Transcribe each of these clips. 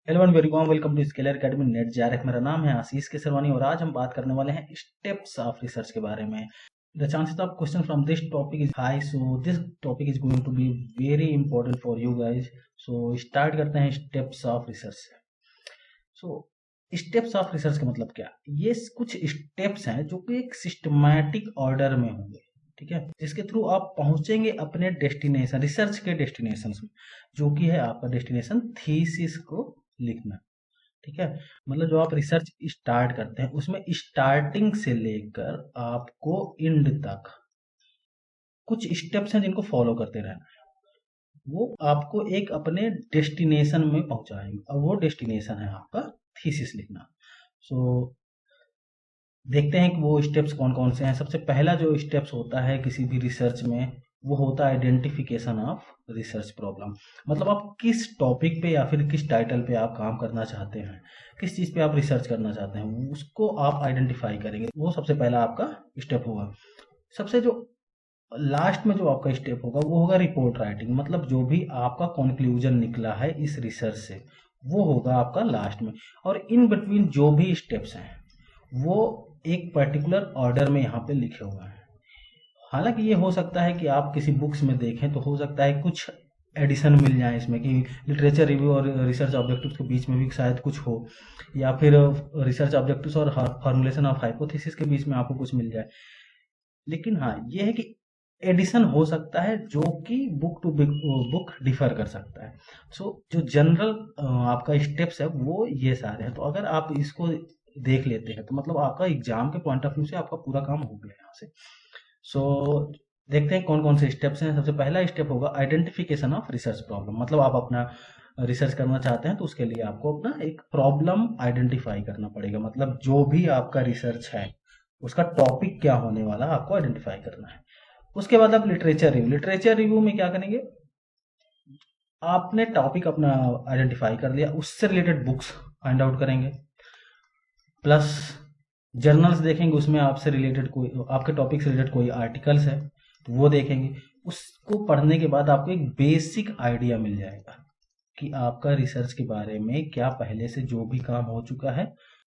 Hello and very warm welcome to Scaler Academy NET JRF. मेरा नाम है आशीष केसरवानी और आज हम बात करने वाले हैं स्टेप्स ऑफ रिसर्च के बारे में। The chances of question from this topic is high, so this topic is going to be very important for you guys. So start करते हैं स्टेप्स ऑफ रिसर्च से। सो स्टेप्स ऑफ रिसर्च का मतलब क्या? ये कुछ स्टेप्स हैं जो कि एक सिस्टमैटिक ऑर्डर में होंगे, ठीक है, जिसके थ्रू आप पहुंचेंगे अपने डेस्टिनेशन, रिसर्च के डेस्टिनेशन में, जो कि है आपका डेस्टिनेशन थीसिस को लिखना। ठीक है, मतलब जो आप रिसर्च स्टार्ट करते हैं उसमें स्टार्टिंग से लेकर आपको एंड तक कुछ स्टेप्स हैं जिनको फॉलो करते रहना है। वो आपको एक अपने डेस्टिनेशन में पहुंचाएंगे और वो डेस्टिनेशन है आपका थीसिस लिखना। सो देखते हैं कि वो स्टेप्स कौन कौन से हैं। सबसे पहला जो स्टेप्स होता है किसी भी रिसर्च में, वो होता है आइडेंटिफिकेशन ऑफ रिसर्च प्रॉब्लम। मतलब आप किस टॉपिक पे या फिर किस टाइटल पे आप काम करना चाहते हैं, किस चीज़ पे आप रिसर्च करना चाहते हैं, उसको आप आइडेंटिफाई करेंगे। वो सबसे पहला आपका स्टेप होगा। सबसे जो लास्ट में जो आपका स्टेप होगा वो होगा रिपोर्ट राइटिंग। मतलब जो भी आपका कंक्लूजन निकला है इस रिसर्च से, वो होगा आपका लास्ट में। और इन बिटवीन जो भी स्टेप्स हैं वो एक पर्टिकुलर ऑर्डर में यहाँ पे लिखे हुए हैं। हालांकि ये हो सकता है कि आप किसी बुक्स में देखें तो हो सकता है कुछ एडिशन मिल जाए इसमें, कि लिटरेचर रिव्यू और रिसर्च ऑब्जेक्टिव्स के बीच में भी शायद कुछ हो, या फिर रिसर्च ऑब्जेक्टिव्स और फॉर्मुलेशन ऑफ हाइपोथेसिस के बीच में आपको कुछ मिल जाए। लेकिन हाँ, ये है कि एडिशन हो सकता है जो कि बुक टू बुक डिफर कर सकता है। सो जो जनरल आपका स्टेप्स है वो ये सारे हैं। तो अगर आप इसको देख लेते हैं तो मतलब आपका एग्जाम के पॉइंट ऑफ व्यू से आपका पूरा काम हो गया यहाँ से। सो देखते हैं कौन कौन से स्टेप्स हैं। सबसे पहला स्टेप होगा आइडेंटिफिकेशन ऑफ रिसर्च प्रॉब्लम। मतलब आप अपना रिसर्च करना चाहते हैं तो उसके लिए आपको अपना एक प्रॉब्लम आइडेंटिफाई करना पड़ेगा। मतलब जो भी आपका रिसर्च है उसका टॉपिक क्या होने वाला है आपको आइडेंटिफाई करना है। उसके बाद आप लिटरेचर रिव्यू में क्या करेंगे, आपने टॉपिक अपना आइडेंटिफाई कर लिया, उससे रिलेटेड बुक्स फाइंड आउट करेंगे, प्लस जर्नल्स देखेंगे, उसमें आपसे रिलेटेड कोई, आपके टॉपिक से रिलेटेड कोई आर्टिकल्स है तो वो देखेंगे। उसको पढ़ने के बाद आपको एक बेसिक आइडिया मिल जाएगा कि आपका रिसर्च के बारे में क्या पहले से जो भी काम हो चुका है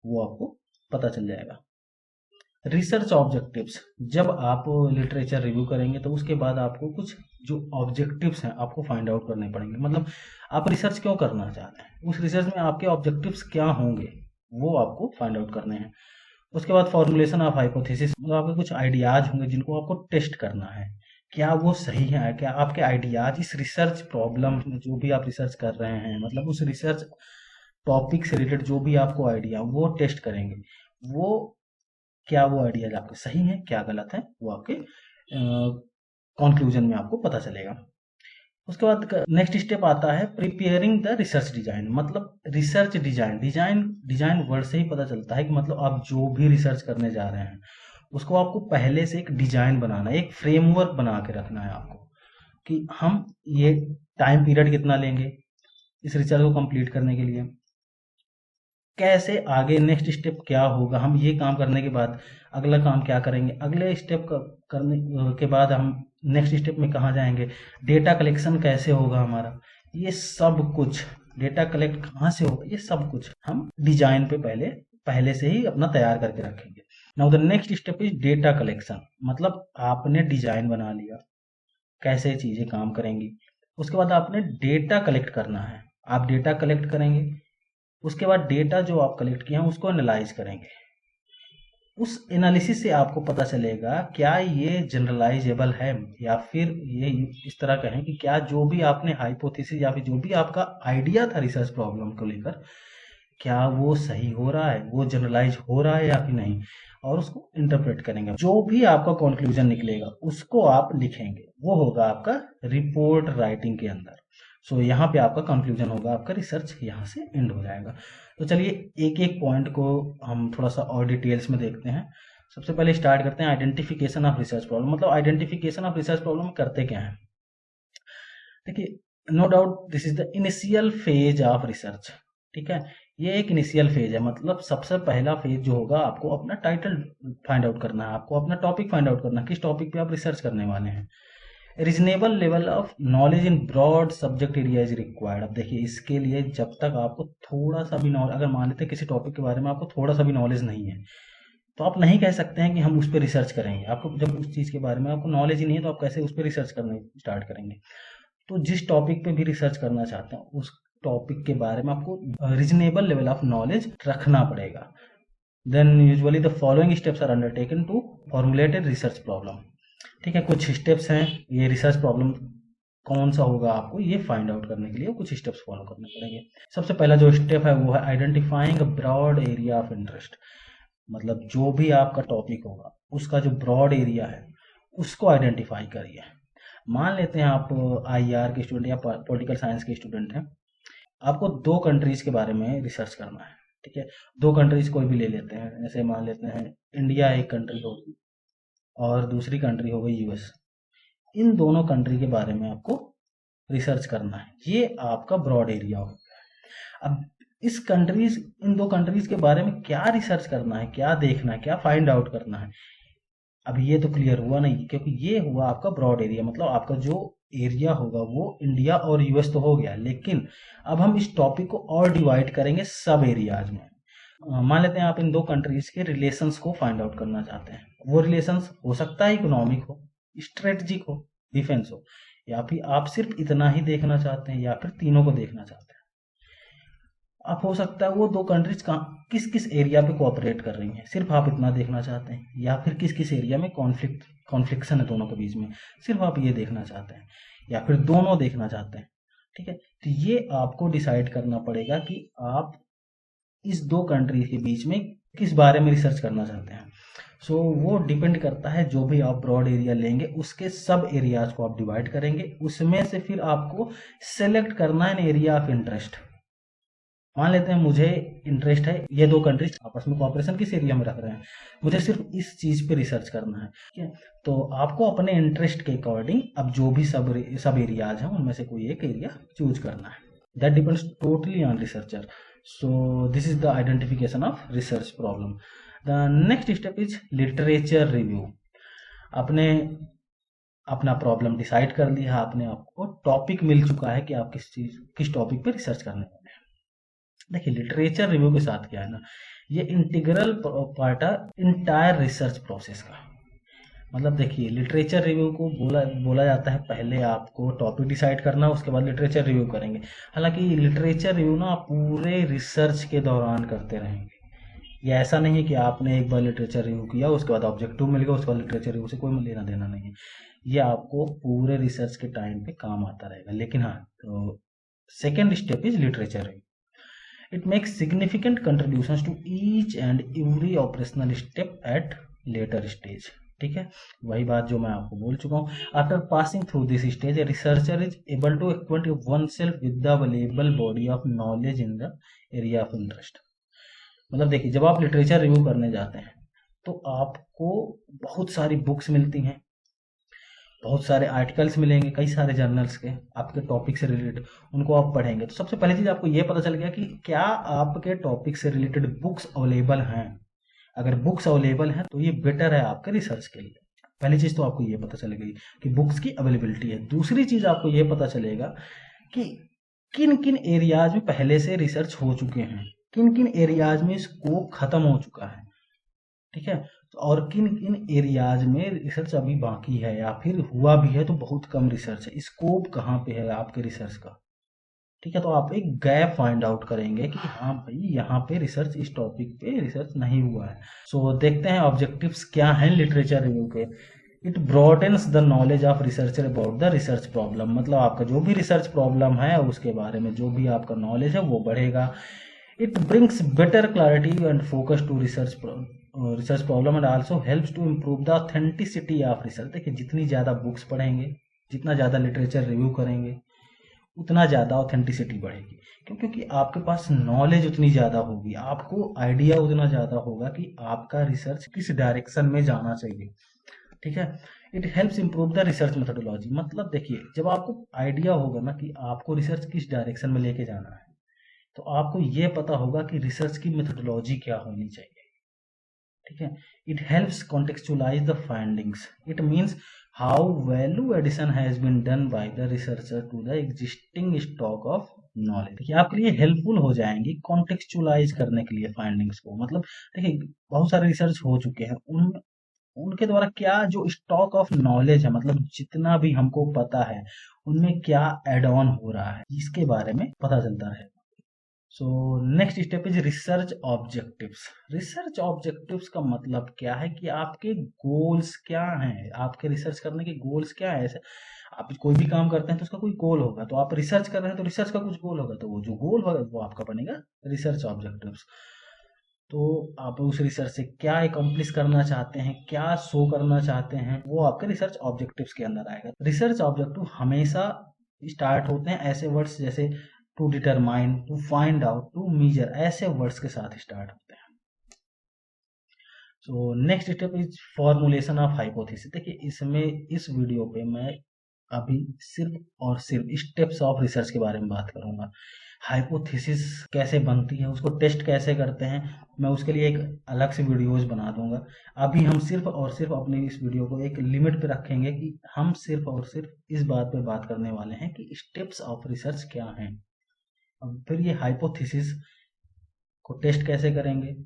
वो आपको पता चल जाएगा। रिसर्च ऑब्जेक्टिव्स, जब आप लिटरेचर रिव्यू करेंगे तो उसके बाद आपको कुछ जो ऑब्जेक्टिव्स हैं आपको फाइंड आउट करने पड़ेंगे। मतलब आप रिसर्च क्यों करना चाहते हैं, उस रिसर्च में आपके ऑब्जेक्टिव्स क्या होंगे, वो आपको फाइंड आउट करने हैं। उसके बाद फॉर्मुलेशन ऑफ हाइपोथेसिस, मतलब आपके कुछ आइडियाज होंगे जिनको आपको टेस्ट करना है, क्या वो सही है, क्या आपके आइडियाज इस रिसर्च प्रॉब्लम में जो भी आप रिसर्च कर रहे हैं, मतलब उस रिसर्च टॉपिक से रिलेटेड जो भी आपको आइडिया वो टेस्ट करेंगे। वो क्या वो आइडियाज आपके सही हैं क्या गलत है, वो आपके कंक्लूजन में आपको पता चलेगा। उसके बाद नेक्स्ट स्टेप आता है प्रिपेयरिंग द रिसर्च डिजाइन। मतलब रिसर्च डिजाइन वर्ड से ही पता चलता है कि मतलब आप जो भी रिसर्च करने जा रहे हैं उसको आपको पहले से एक डिजाइन बनाना है, एक फ्रेमवर्क बना के रखना है आपको, कि हम ये टाइम पीरियड कितना लेंगे इस रिसर्च को कंप्लीट करने के लिए, कैसे आगे नेक्स्ट स्टेप क्या होगा, हम ये काम करने के बाद अगला काम क्या करेंगे, अगले स्टेप करने के बाद हम नेक्स्ट स्टेप में कहाँ जाएंगे, डेटा कलेक्शन कैसे होगा हमारा, ये सब कुछ, डेटा कलेक्ट कहाँ से होगा, ये सब कुछ हम डिजाइन पे पहले पहले से ही अपना तैयार करके रखेंगे। Now the next step is data collection. मतलब आपने डिजाइन बना लिया कैसे चीजें काम करेंगी, उसके बाद आपने डेटा कलेक्ट करना है। आप डेटा कलेक्ट करेंगे, उसके बाद डेटा जो आप कलेक्ट किए हैं उसको एनालाइज करेंगे। उस एनालिसिस से आपको पता चलेगा क्या ये जनरलाइजेबल है, या फिर ये इस तरह कहें कि क्या जो भी आपने हाइपोथेसिस या फिर जो भी आपका आइडिया था रिसर्च प्रॉब्लम को लेकर, क्या वो सही हो रहा है, वो जनरलाइज हो रहा है या फिर नहीं, और उसको इंटरप्रेट करेंगे। जो भी आपका कंक्लूजन निकलेगा उसको आप लिखेंगे, वो होगा आपका रिपोर्ट राइटिंग के अंदर। सो यहाँ पे आपका कंक्लूजन होगा, आपका रिसर्च यहाँ से एंड हो जाएगा। तो चलिए एक एक पॉइंट को हम थोड़ा सा और डिटेल्स में देखते हैं। सबसे पहले स्टार्ट करते हैं आइडेंटिफिकेशन ऑफ रिसर्च प्रॉब्लम। मतलब आइडेंटिफिकेशन ऑफ रिसर्च प्रॉब्लम करते क्या है, देखिए, no doubt this is the initial phase of research. ठीक है, ये एक इनिशियल फेज है। मतलब सबसे पहला फेज जो होगा, आपको अपना टाइटल फाइंड आउट करना है, आपको अपना टॉपिक फाइंड आउट करना है, किस टॉपिक पे आप रिसर्च करने वाले हैं। Reasonable level of knowledge in broad subject area is required. अब देखिए इसके लिए जब तक आपको थोड़ा सा भी नॉलेज, अगर मान लेते हैं किसी टॉपिक के बारे में आपको थोड़ा सा भी नॉलेज नहीं है, तो आप नहीं कह सकते हैं कि हम उस पर रिसर्च करेंगे। आपको जब उस चीज़ के बारे में आपको नॉलेज ही नहीं है तो आप कैसे उस पर रिसर्च करने स्टार्ट करेंगे। तो जिस टॉपिक पे भी रिसर्च करना चाहते हैं उस टॉपिक के बारे में आपको रीजनेबल लेवल ऑफ नॉलेज रखना पड़ेगा। Then usually the following steps are undertaken to formulate a research problem. ठीक है, कुछ स्टेप्स हैं, ये रिसर्च प्रॉब्लम कौन सा होगा आपको ये फाइंड आउट करने के लिए कुछ स्टेप्स फॉलो करने पड़ेंगे। सबसे पहला जो स्टेप है वो है identifying a broad area of interest. मतलब जो भी आपका टॉपिक होगा उसका जो ब्रॉड एरिया है उसको आइडेंटिफाई करिए। मान लेते हैं आप आईआर के स्टूडेंट या पॉलिटिकल साइंस के स्टूडेंट हैं, आपको 2 कंट्रीज के बारे में रिसर्च करना है। ठीक है, 2 कंट्रीज कोई भी ले लेते हैं, जैसे मान लेते हैं इंडिया एक कंट्री होगी और दूसरी कंट्री हो गई यूएस। इन दोनों कंट्री के बारे में आपको रिसर्च करना है, ये आपका ब्रॉड एरिया होगा। अब इन 2 कंट्रीज के बारे में क्या रिसर्च करना है, क्या देखना है, क्या फाइंड आउट करना है, अब ये तो क्लियर हुआ नहीं, क्योंकि ये हुआ आपका ब्रॉड एरिया। मतलब आपका जो एरिया होगा वो इंडिया और यूएस तो हो गया, लेकिन अब हम इस टॉपिक को और डिवाइड करेंगे सब एरियाज में। मान लेते हैं आप इन 2 कंट्रीज के रिलेशंस को फाइंड आउट करना चाहते हैं। वो रिलेशंस हो सकता है इकोनॉमिक हो, स्ट्रेटजिक हो, डिफेंस हो, या फिर आप सिर्फ इतना ही देखना चाहते हैं, या फिर तीनों को देखना चाहते हैं। आप हो सकता है वो 2 कंट्रीज किस किस एरिया पे कोऑपरेट कर रही हैं, सिर्फ आप इतना देखना चाहते हैं, या फिर किस किस एरिया में कॉन्फ्लिक्शन है दोनों के बीच में, सिर्फ आप ये देखना चाहते हैं, या फिर दोनों देखना चाहते हैं। ठीक है, तो ये आपको डिसाइड करना पड़ेगा कि आप इस 2 कंट्री के बीच में किस बारे में रिसर्च करना चाहते हैं। सो वो डिपेंड करता है, जो भी आप ब्रॉड एरिया लेंगे उसके सब एरियाज को आप डिवाइड करेंगे, उसमें से फिर आपको सेलेक्ट करना है एरिया ऑफ इंटरेस्ट। मान लेते हैं मुझे इंटरेस्ट है ये 2 कंट्रीज आपस में कोऑपरेशन किस एरिया में रख रहे हैं, मुझे सिर्फ इस चीज पे रिसर्च करना है। ठीक है, तो आपको अपने इंटरेस्ट के अकॉर्डिंग अब जो भी सब एरियाज हैं उनमें से कोई एक एरिया चूज करना है। That depends totally on researcher. So this is the identification of research problem. The next step is literature review. आपने अपना प्रॉब्लम डिसाइड कर लिया, आपने आपको टॉपिक मिल चुका है कि आप किस टॉपिक पे रिसर्च करने वाले हैं। देखिए लिटरेचर रिव्यू के साथ क्या है ना, ये इंटीग्रल पार्ट है इंटायर रिसर्च प्रोसेस का। मतलब देखिए लिटरेचर रिव्यू को बोला जाता है पहले आपको टॉपिक डिसाइड करना, उसके बाद लिटरेचर रिव्यू करेंगे। हालांकि लिटरेचर रिव्यू ना आप पूरे रिसर्च के दौरान करते रहेंगे। ये ऐसा नहीं है कि आपने एक बार लिटरेचर रिव्यू किया उसके बाद ऑब्जेक्टिव मिल गया उसके बाद लिटरेचर रिव्यू से कोई लेना देना नहीं है। ये आपको पूरे रिसर्च के टाइम पे काम आता रहेगा। लेकिन हाँ, तो second step is literature review. It makes significant contributions to each and every operational step at later stage। ठीक है, वही बात जो मैं आपको बोल चुका हूँ। After passing through this stage, a researcher is able to acquaint oneself with the available body of knowledge in the area of interest। मतलब देखिए जब आप लिटरेचर रिव्यू करने जाते हैं तो आपको बहुत सारी बुक्स मिलती हैं, बहुत सारे आर्टिकल्स मिलेंगे, कई सारे जर्नल्स के आपके टॉपिक से रिलेटेड, उनको आप पढ़ेंगे। तो सबसे पहली चीज़ आपको ये पता चल गया कि क्या आपके टॉपिक से रिलेटेड बुक्स अवेलेबल हैं। अगर बुक्स अवेलेबल हैं तो ये बेटर है आपके रिसर्च के लिए। पहली चीज़ तो आपको ये पता चल गई कि बुक्स की अवेलेबिलिटी है। दूसरी चीज़ आपको ये पता चलेगा कि किन किन एरियाज में पहले से रिसर्च हो चुके हैं, किन किन एरियाज में स्कोप खत्म हो चुका है। ठीक है, और किन किन एरियाज में रिसर्च अभी बाकी है, या फिर हुआ भी है तो बहुत कम रिसर्च है, स्कोप कहाँ पे है आपके रिसर्च का। ठीक है, तो आप एक गैप फाइंड आउट करेंगे कि हाँ भाई यहाँ पे रिसर्च, इस टॉपिक पे रिसर्च नहीं हुआ है। सो देखते हैं ऑब्जेक्टिव्स क्या हैं लिटरेचर रिव्यू के। It broadens the knowledge of researcher about the research problem. मतलब आपका जो भी रिसर्च प्रॉब्लम है उसके बारे में जो भी आपका नॉलेज है वो बढ़ेगा। It brings better clarity and focus to research problem and also helps to improve the authenticity of research. देखिए जितनी ज़्यादा बुक्स पढ़ेंगे, जितना ज़्यादा लिटरेचर रिव्यू करेंगे, उतना ज़्यादा ऑथेंटिसिटी बढ़ेगी। क्योंकि आपके पास नॉलेज उतनी ज़्यादा होगी, आपको आइडिया उतना ज़्यादा होगा कि आपका रिसर्च किस डायरेक्शन में जाना चाहिए। ठीक है, it helps improve the research methodology. मतलब देखिए जब आपको आइडिया होगा ना कि आपको रिसर्च किस डायरेक्शन में लेके जाना है, तो आपको ये पता होगा कि रिसर्च की मेथोडोलॉजी क्या होनी चाहिए। ठीक है। It helps contextualise the findings, it means how value addition has been done by the researcher to the existing stock of knowledge. देखिए आपके लिए हेल्पफुल हो जाएंगी कॉन्टेक्चुअलाइज करने के लिए फाइंडिंग्स को। मतलब देखिए बहुत सारे रिसर्च हो चुके हैं, उनके द्वारा क्या जो स्टॉक ऑफ नॉलेज है, मतलब जितना भी हमको पता है उनमें क्या एड ऑन हो रहा है, इसके बारे में पता चलता है। सो next step is research objectives. Research objectives का मतलब क्या है कि आपके गोल्स क्या हैं, आपके रिसर्च करने के गोल्स क्या है। ऐसे आप कोई भी काम करते हैं तो उसका कोई गोल होगा, तो आप रिसर्च कर रहे हैं तो रिसर्च का कुछ गोल होगा, तो वो जो गोल होगा वो आपका बनेगा रिसर्च ऑब्जेक्टिव्स। तो आप उस रिसर्च से क्या अकम्प्लिश करना चाहते हैं, क्या शो करना चाहते हैं, वो आपके रिसर्च ऑब्जेक्टिव्स के अंदर आएगा। रिसर्च ऑब्जेक्टिव हमेशा स्टार्ट होते हैं ऐसे वर्ड्स जैसे to determine, to find out, to measure, ऐसे वर्ड्स के साथ स्टार्ट होते हैं। So next step is formulation of hypothesis. देखिए इसमें इस वीडियो पे मैं अभी सिर्फ और सिर्फ स्टेप्स ऑफ रिसर्च के बारे में बात करूंगा। हाइपोथेसिस कैसे बनती है, उसको टेस्ट कैसे करते हैं, मैं उसके लिए एक अलग से वीडियोज बना दूंगा। अभी हम सिर्फ और सिर्फ अपनी इस वीडियो को एक लिमिट पे रखेंगे कि हम सिर्फ और सिर्फ इस बात पे बात करने वाले हैं कि स्टेप्स ऑफ रिसर्च क्या हैं। अब फिर ये हाइपोथेसिस को टेस्ट कैसे करेंगे,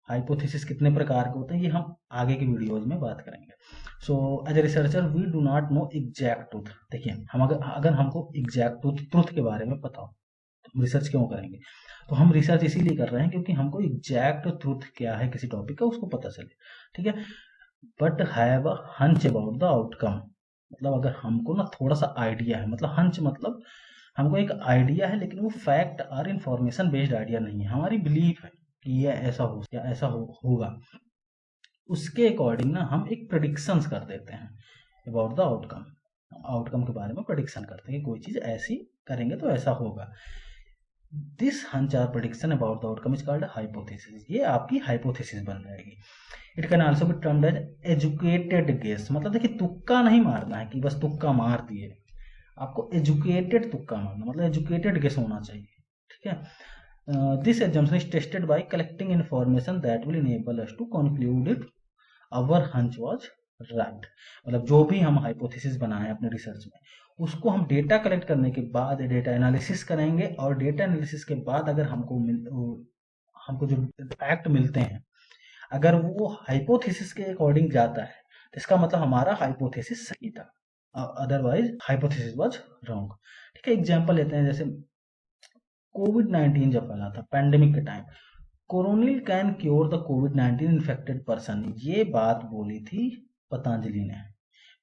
हाइपोथेसिस कितने प्रकार के होते हैं, ये हम आगे की वीडियोज में बात करेंगे। So as a researcher we do not know exact truth. देखिए हम अगर हमको एग्जैक्ट ट्रूथ के बारे में पता हो तो हम रिसर्च क्यों करेंगे। तो हम रिसर्च इसीलिए कर रहे हैं क्योंकि हमको एग्जैक्ट ट्रूथ क्या है किसी टॉपिक का उसको पता चले, ठीक है। But have a hunch about the outcome. मतलब अगर हमको ना थोड़ा सा आइडिया है, मतलब हंच मतलब हमको एक आइडिया है लेकिन वो फैक्ट और इंफॉर्मेशन बेस्ड आइडिया नहीं है, हमारी बिलीफ है कि ये ऐसा हो या ऐसा होगा, उसके अकॉर्डिंग ना हम एक प्रेडिक्शंस कर देते हैं अबाउट द आउटकम। आउटकम के बारे में प्रेडिक्शन करते हैं कि कोई चीज ऐसी करेंगे तो ऐसा होगा। This hunch or prediction about the outcome is called hypothesis. ये आपकी हाइपोथेसिस बन जाएगी। It can also be termed as educated guess. मतलब देखिए तुक्का नहीं मारना है कि बस तुक्का मार दिए, आपको एजुकेटेड तुक्का मारना, मतलब एजुकेटेड गेस होना चाहिए, ठीक है। This assumption is tested by collecting information that will enable us to conclude if our hunch was right। मतलब जो भी हम हाइपोथेसिस बनाए अपने रिसर्च में उसको हम डेटा कलेक्ट करने के बाद डेटा एनालिसिस करेंगे, और डेटा एनालिसिस के बाद अगर हमको जो फैक्ट मिलते हैं अगर वो हाइपोथेसिस के अकॉर्डिंग जाता है तो इसका मतलब हमारा हाइपोथेसिस सही था, अदरवाइज हाइपोथेसिस वाज रॉन्ग, ठीक है। एग्जांपल लेते हैं, जैसे कोविड-19 जब फैला था पैंडेमिक के time, Coronil can cure the covid infected person, ये बात बोली थी पतंजलि ने।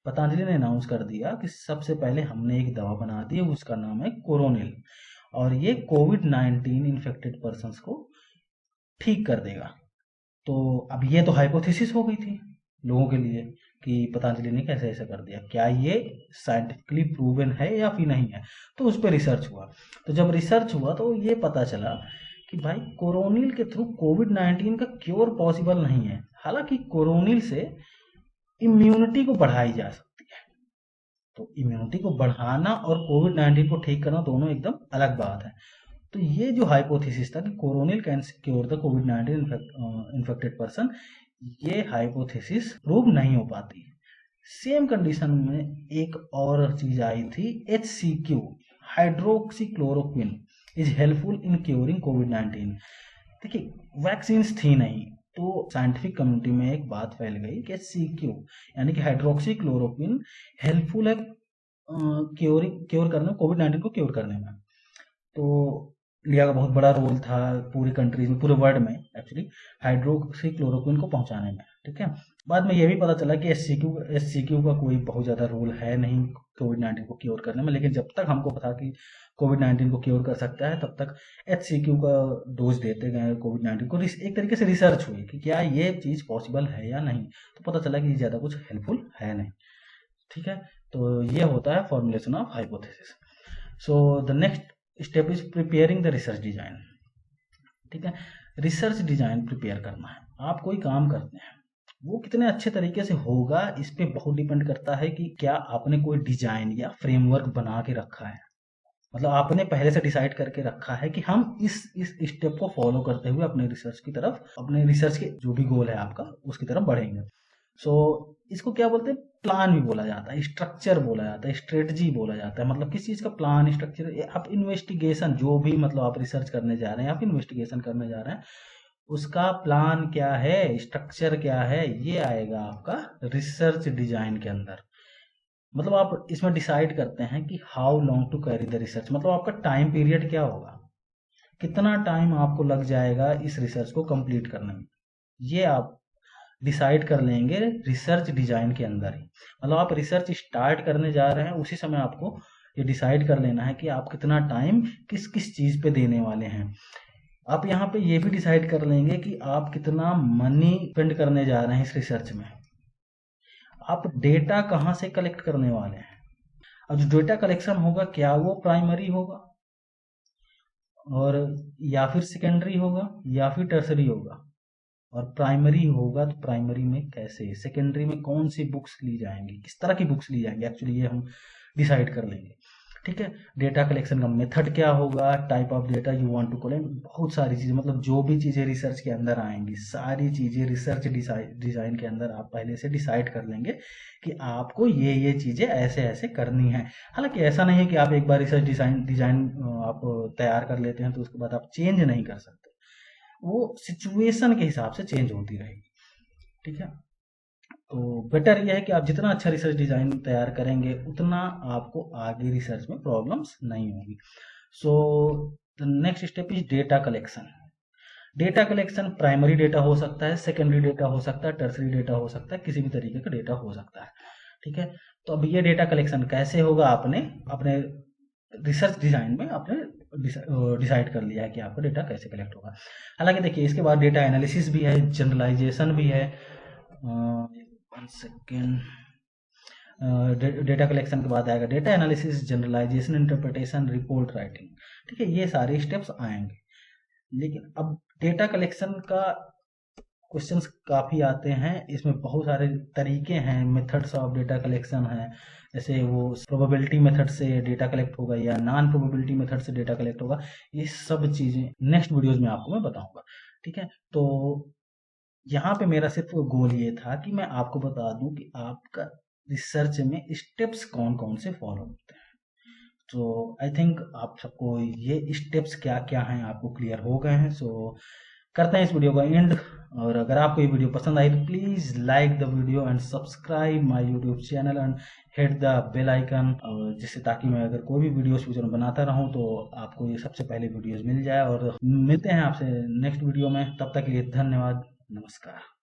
पतंजलि ने अनाउंस कर दिया कि सबसे पहले हमने एक दवा बना दी है उसका नाम है कोरोनिल, और ये कोविड-19 इन्फेक्टेड पर्सन्स को ठीक कर देगा। तो अब ये तो हाइपोथेसिस हो गई थी लोगों के लिए कि पतंजलि ने कैसे ऐसा कर दिया, क्या ये साइंटिफिकली प्रूवन है या फिर नहीं है। तो उस पर रिसर्च हुआ, तो जब रिसर्च हुआ तो ये पता चला कि भाई कोरोनिल के थ्रू कोविड-19 का क्योर पॉसिबल नहीं है। हालांकि कोरोनिल से इम्यूनिटी को बढ़ाई जा सकती है, तो इम्यूनिटी को बढ़ाना और कोविड-19 को ठीक करना दोनों एकदम अलग बात है। तो ये जो हाइपोथेसिस था कि Coronil can cure the covid infected person, ये हाइपोथेसिस प्रूव नहीं हो पाती। सेम कंडीशन में एक और चीज आई थी, HCQ hydroxychloroquine is helpful in curing कोविड-19। देखिए वैक्सीन थी नहीं, तो साइंटिफिक कम्युनिटी में एक बात फैल गई कि HCQ यानी कि हाइड्रोक्सीक्लोरोक्विन हेल्पफुल है क्योर करने, कोविड-19 को क्योर करने में। तो इंडिया का बहुत बड़ा रोल था पूरी कंट्रीज में, पूरे वर्ल्ड में एक्चुअली हाइड्रोक्सीक्लोरोक्विन को पहुंचाने में, ठीक है। बाद में ये भी पता चला कि एचसीक्यू का कोई बहुत ज़्यादा रोल है नहीं कोविड-19 को क्योर करने में, लेकिन जब तक हमको पता कि कोविड-19 को क्योर कर सकता है तब तक HCQ का डोज देते गए कोविड-19 को। एक तरीके से रिसर्च हुई कि क्या ये चीज़ पॉसिबल है या नहीं, तो पता चला कि ज़्यादा कुछ हेल्पफुल है नहीं, ठीक है। तो ये होता है formulation of hypothesis. So the next step is preparing the research design, ठीक है। रिसर्च डिजाइन प्रिपेयर करना है, आप कोई काम करते हैं वो कितने अच्छे तरीके से होगा इस पे बहुत डिपेंड करता है कि क्या आपने कोई डिजाइन या फ्रेमवर्क बना के रखा है। मतलब आपने पहले से डिसाइड करके रखा है कि हम इस स्टेप को फॉलो करते हुए अपने रिसर्च की तरफ, अपने रिसर्च के जो भी गोल है आपका उसकी तरफ बढ़ेंगे। सो इसको क्या बोलते हैं, प्लान भी बोला जाता है, स्ट्रक्चर बोला जाता है, स्ट्रेटजी बोला जाता है। मतलब किस चीज़ का प्लान, स्ट्रक्चर, आप इन्वेस्टिगेशन जो भी मतलब आप रिसर्च करने जा रहे हैं, आप इन्वेस्टिगेशन करने जा रहे हैं, उसका प्लान क्या है, स्ट्रक्चर क्या है, ये आएगा आपका रिसर्च डिजाइन के अंदर। मतलब आप इसमें डिसाइड करते हैं कि how long to carry the research, मतलब आपका टाइम पीरियड क्या होगा, कितना टाइम आपको लग जाएगा इस रिसर्च को कंप्लीट करने में, ये आप डिसाइड कर लेंगे रिसर्च डिजाइन के अंदर ही। मतलब आप रिसर्च स्टार्ट करने जा रहे हैं उसी समय आपको ये डिसाइड कर लेना है कि आप कितना टाइम किस किस चीज पे देने वाले हैं। आप यहाँ पे ये भी डिसाइड कर लेंगे कि आप कितना मनी स्पेंड करने जा रहे हैं इस रिसर्च में, आप डेटा कहाँ से कलेक्ट करने वाले हैं। अब जो डेटा कलेक्शन होगा क्या वो प्राइमरी होगा और या फिर सेकेंडरी होगा या फिर टर्सरी होगा, और प्राइमरी होगा तो प्राइमरी में कैसे, सेकेंडरी में कौन सी बुक्स ली जाएंगी, किस तरह की बुक्स ली जाएंगी, एक्चुअली ये हम डिसाइड कर लेंगे। ठीक है, डेटा कलेक्शन का मेथड क्या होगा, type of data you want to collect, बहुत सारी चीज़ें, मतलब जो भी चीज़ें रिसर्च के अंदर आएंगी सारी चीज़ें रिसर्च डिज़ाइन के अंदर आप पहले से डिसाइड कर लेंगे कि आपको ये चीज़ें ऐसे ऐसे करनी है। हालांकि ऐसा नहीं है कि आप एक बार रिसर्च डिज़ाइन आप तैयार कर लेते हैं तो उसके बाद आप चेंज नहीं कर सकते, वो सिचुएशन के हिसाब से चेंज होती रहेगी। ठीक है, तो बेटर यह है कि आप जितना अच्छा रिसर्च डिजाइन तैयार करेंगे उतना आपको आगे रिसर्च में प्रॉब्लम्स नहीं होगी। So the next step is data collection. Data collection primary data हो सकता है, सेकेंडरी डेटा हो सकता है, टर्सरी डेटा हो सकता है, किसी भी तरीके का डेटा हो सकता है। ठीक है, तो अब ये डेटा कलेक्शन कैसे होगा, आपने अपने रिसर्च डिजाइन में आपने डिसाइड कर लिया है कि आपका डेटा कैसे कलेक्ट होगा। हालांकि देखिए इसके बाद डेटा एनालिसिस भी है, जनरलाइजेशन भी है। वन सेकेंड, डेटा कलेक्शन के बाद आएगा data analysis, generalisation, interpretation, report writing. ठीक है, ये सारे स्टेप्स आएंगे। लेकिन अब डेटा कलेक्शन का क्वेश्चंस काफ़ी आते हैं, इसमें बहुत सारे तरीके हैं, मेथड्स ऑफ डेटा कलेक्शन है, जैसे वो प्रोबेबिलिटी मेथड से डेटा कलेक्ट होगा या नॉन प्रोबेबिलिटी मेथड से डेटा कलेक्ट होगा। ये सब चीज़ें नेक्स्ट वीडियोज़ में आपको मैं बताऊंगा। ठीक है, तो यहाँ पे मेरा सिर्फ गोल ये था कि मैं आपको बता दूं कि आपका रिसर्च में स्टेप्स कौन कौन से फॉलो होते हैं। तो आई थिंक आप सबको ये स्टेप्स क्या क्या हैं आपको क्लियर हो गए हैं। सो करते हैं इस वीडियो का एंड, और अगर आपको ये वीडियो पसंद आई तो please like the video and subscribe my YouTube channel and hit the bell icon, और जिससे ताकि मैं अगर कोई भी वीडियोस फ्यूचर में बनाता रहूं तो आपको ये सबसे पहले वीडियोस मिल जाए। और मिलते हैं आपसे नेक्स्ट वीडियो में, तब तक के लिए धन्यवाद, नमस्कार।